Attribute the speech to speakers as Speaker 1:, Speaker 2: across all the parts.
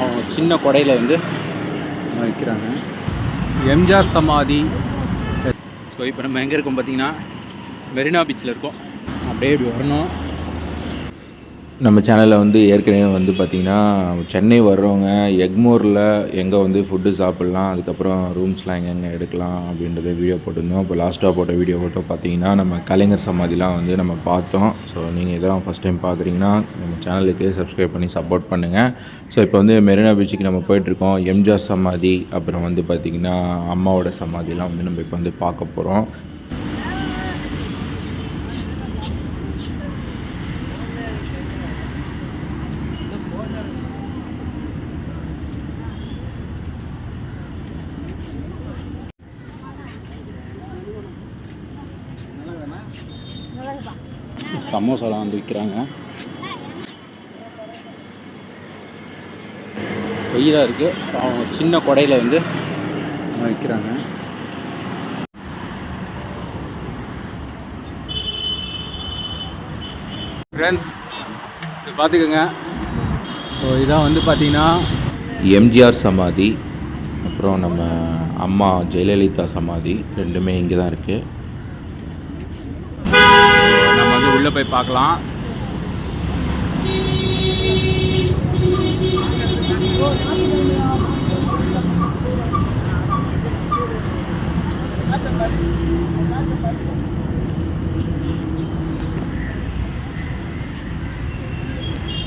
Speaker 1: அவங்க சின்ன கொடையில் வந்து வைக்கிறாங்க. எம்ஜிஆர் சமாதி. ஸோ இப்போ நம்ம எங்கே இருக்கோம் பார்த்தீங்கன்னா மெரினா பீச்சில் இருக்கோம். அப்படியே இப்படி வரணும்.
Speaker 2: நம்ம சேனலில் வந்து ஏற்கனவே வந்து பார்த்திங்கன்னா சென்னை வர்றவங்க எக்மோரில் எங்கே வந்து ஃபுட்டு சாப்பிட்லாம், அதுக்கப்புறம் ரூம்ஸ்லாம் எங்கெங்கே எடுக்கலாம் அப்படின்றத வீடியோ போட்டிருந்தோம். இப்போ லாஸ்ட்டாக போட்ட வீடியோ மட்டும் பார்த்திங்கன்னா நம்ம கலைஞர் சமாதிலாம் வந்து நம்ம பார்த்தோம். ஸோ நீங்கள் இதெல்லாம் ஃபஸ்ட் டைம் பார்க்குறீங்கன்னா நம்ம சேனலுக்கு சப்ஸ்கிரைப் பண்ணி சப்போர்ட் பண்ணுங்கள். ஸோ இப்போ வந்து மெரினா பீச்சுக்கு நம்ம போயிட்டுருக்கோம். எம்ஜிஆர் சமாதி, அப்புறம் வந்து பார்த்திங்கன்னா அம்மாவோட சமாதிலாம் வந்து நம்ம இப்போ வந்து பார்க்க போகிறோம்.
Speaker 1: சமோசாலாம் வந்து விற்கிறாங்க. வெயிலாக இருக்குது. அவங்க சின்ன கொடையில் வந்து விற்கிறாங்க. ஃப்ரெண்ட்ஸ் இது பார்த்துக்கோங்க. ஸோ இதான் வந்து பார்த்தீங்கன்னா
Speaker 2: எம்ஜிஆர் சமாதி, அப்புறம் நம்ம அம்மா ஜெயலலிதா சமாதி ரெண்டுமே இங்கே தான் இருக்குது.
Speaker 1: நம்ம வந்து உள்ளே போய் பார்க்கலாம்.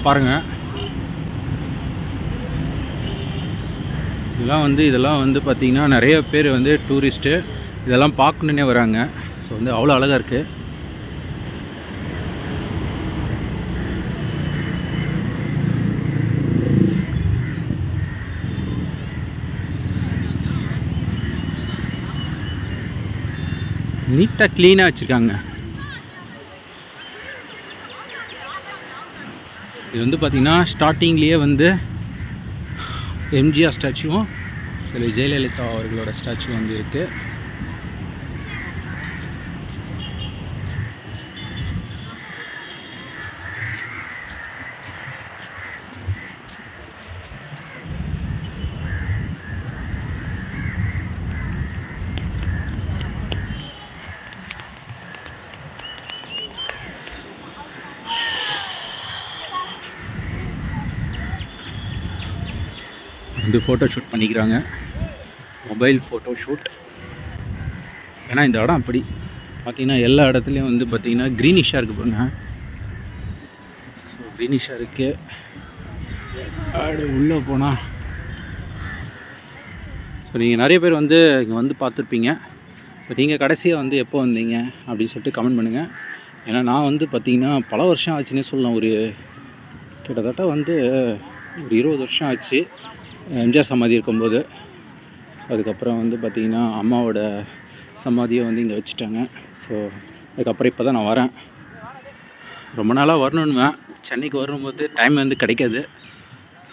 Speaker 1: பாருங்க, இதெல்லாம் வந்து பார்த்தீங்கன்னா நிறைய பேர் வந்து டூரிஸ்ட்டு இதெல்லாம் பார்க்கணுன்னே வராங்க. ஸோ வந்து அவ்வளோ அழகாக இருக்குது. நீட்டாக க்ளீனாக வச்சுருக்காங்க. இது வந்து பார்த்திங்கன்னா ஸ்டார்டிங்லேயே வந்து எம்ஜிஆர் ஸ்டாச்சுவும் சில ஜெயலலிதா அவர்களோட ஸ்டாச்சு வந்து இருக்குது. வந்து ஃபோட்டோ ஷூட் பண்ணிக்கிறாங்க, மொபைல் ஃபோட்டோ ஷூட். ஏன்னா இந்த இடம் அப்படி பார்த்திங்கன்னா எல்லா இடத்துலையும் வந்து பார்த்திங்கன்னா க்ரீனிஷாக இருக்குது பாருங்க. ஸோ க்ரீனிஷாக இருக்குது. அப்படி உள்ளே போனால் ஸோ நீங்கள் நிறைய பேர் வந்து இங்கே வந்து பார்த்துருப்பீங்க. ஸோ நீங்கள் கடைசியாக வந்து எப்போ வந்தீங்க அப்படின்னு சொல்லிட்டு கமெண்ட் பண்ணுங்கள். ஏன்னா நான் வந்து பார்த்திங்கன்னா பல வருஷம் ஆச்சுன்னே சொல்லலாம். ஒரு கிட்டத்தட்ட வந்து ஒரு 20 வருஷம் ஆச்சு எம்ஜிஆர் சமாதி இருக்கும்போது. அதுக்கப்புறம் வந்து பார்த்திங்கன்னா அம்மாவோட சமாதியை வந்து இங்கே வச்சுட்டாங்க. ஸோ அதுக்கப்புறம் இப்போ தான் நான் வரேன். ரொம்ப நாளாக வரணுன்னுவேன். சென்னைக்கு வரும்போது டைம் வந்து கிடைக்காது.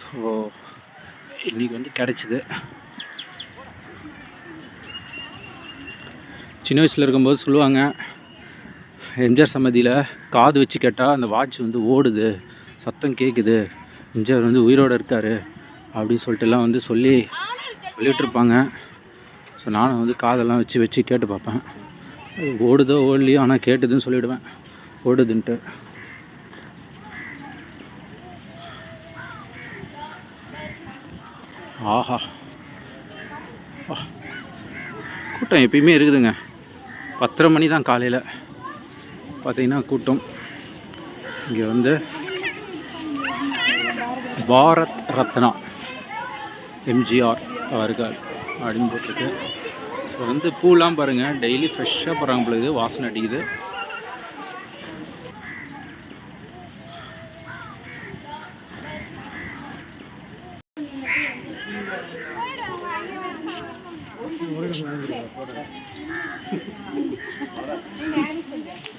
Speaker 1: ஸோ இன்றைக்கி வந்து கிடச்சிது. சின்ன வயசில் இருக்கும்போது சொல்லுவாங்க, எம்ஜிஆர் சமாதியில் காது வச்சு கேட்டால் அந்த வாட்ச் வந்து ஓடுது, சத்தம் கேட்குது, எம்ஜிஆர் வந்து உயிரோடு இருக்கார் அப்படின்னு சொல்லிட்டுலாம் வந்து சொல்லிகிட்ருப்பாங்க. ஸோ நானும் வந்து காதெல்லாம் வச்சு கேட்டு பார்ப்பேன். அது ஓடுதோ ஓடலையோ, ஆனால் கேட்டுதுன்னு சொல்லிவிடுவேன், ஓடுதுன்ட்டு. ஆஹா, கூட்டம் எப்பயுமே இருக்குதுங்க. 10:30 மணி தான் காலையில் பார்த்திங்கன்னா கூட்டம். இங்கே வந்து பாரத் ரத்னா எம்ஜிஆர் அவர்கள் அப்படின்னு போட்டிருக்கு. ஸோ வந்து பூலாம் பாருங்கள், டெய்லி ஃப்ரெஷ்ஷாக போகிறாங்க போல. இது வாசனை அடிக்குது.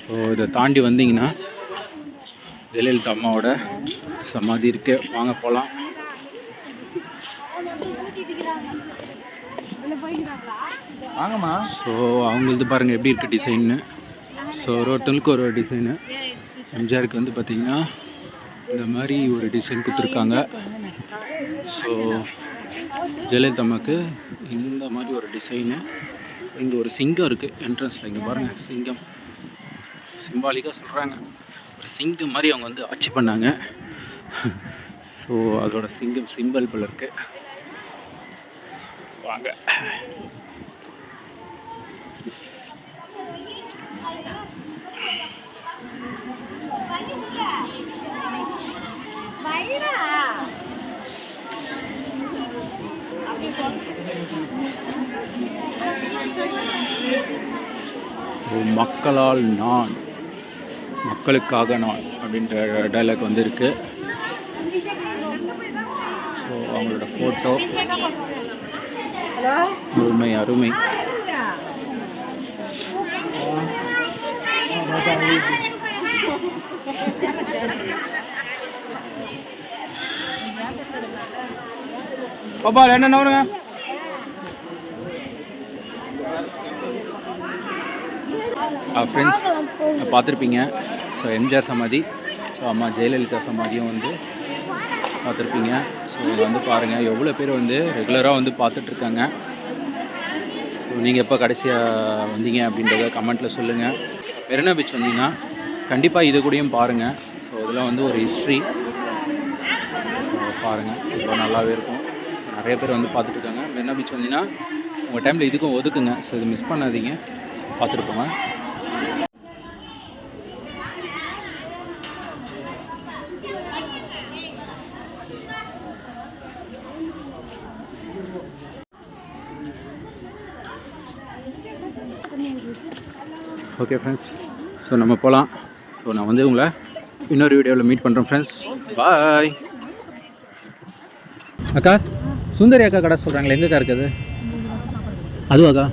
Speaker 1: ஸோ இதை தாண்டி வந்தீங்கன்னா ஜெயலலிதா அம்மாவோட சமாதி இருக்கு. வாங்க போகலாம்.
Speaker 2: வாங்கம்மா.
Speaker 1: ஸோ அவங்களது பாருங்கள் எப்படி இருக்குது டிசைன்னு. ஸோ ஒரு ஒருத்தங்களுக்கு ஒரு டிசைனு. எம்ஜிஆருக்கு வந்து பார்த்திங்கன்னா இந்த மாதிரி ஒரு டிசைன் கொடுத்துருக்காங்க. ஸோ ஜெயலலிதா அம்மாவுக்கு இந்த மாதிரி ஒரு டிசைனு. இங்கே ஒரு சிங்கம் இருக்குது என்ட்ரன்ஸில். இங்கே பாருங்கள், சிங்கம் சிம்பாலிக்காக சொல்கிறாங்க. ஒரு சிங்கம் மாதிரி அவங்க வந்து ஆட்சி பண்ணாங்க. ஸோ அதோட சிங்கம் சிம்பல் போல இருக்கு. வாங்க. மக்களால் நான், மக்களுக்காக நான் அப்படின்ற டைலாக் வந்து இருக்கு. ஸோ அவங்களோட ஃபோட்டோ அருமை அருமை. பாப்பா என்ன வருங்க ஃப்ரெண்ட்ஸ் பார்த்துருப்பீங்க. ஸோ எம்ஜிஆர் சமாதி, ஸோ அம்மா ஜெயலலிதா சமாதியும் வந்து பார்த்துருப்பீங்க. ஸோ இதை வந்து பாருங்கள், எவ்வளோ பேர் வந்து ரெகுலராக வந்து பார்த்துட்ருக்காங்க. ஸோ நீங்கள் எப்போ கடைசியாக வந்தீங்க அப்படின்றத கமெண்ட்டில் சொல்லுங்கள். மெரினா பீச் வந்தீங்கன்னா கண்டிப்பாக இது கூடயும் பாருங்கள். ஸோ இதெல்லாம் வந்து ஒரு ஹிஸ்ட்ரி. பாருங்கள், ரொம்ப நல்லாவே இருக்கும். நிறைய பேர் வந்து பார்த்துட்ருக்காங்க. மெரினா பீச் வந்தீங்கன்னா உங்கள் டைமில் இதுக்கும் ஒதுக்குங்க. ஸோ இது மிஸ் பண்ணாதீங்க, பார்த்துட்டு போங்க. ஓகே ஃப்ரெண்ட்ஸ், ஸோ நம்ம போகலாம். ஸோ நான் வந்து உங்களை இன்னொரு வீடியோவில் மீட் பண்ணுறேன் ஃப்ரெண்ட்ஸ். பாய். அக்கா, சுந்தரி அக்கா கடை சொல்கிறாங்களே, எங்கக்கா இருக்குது? அதுவாக்கா?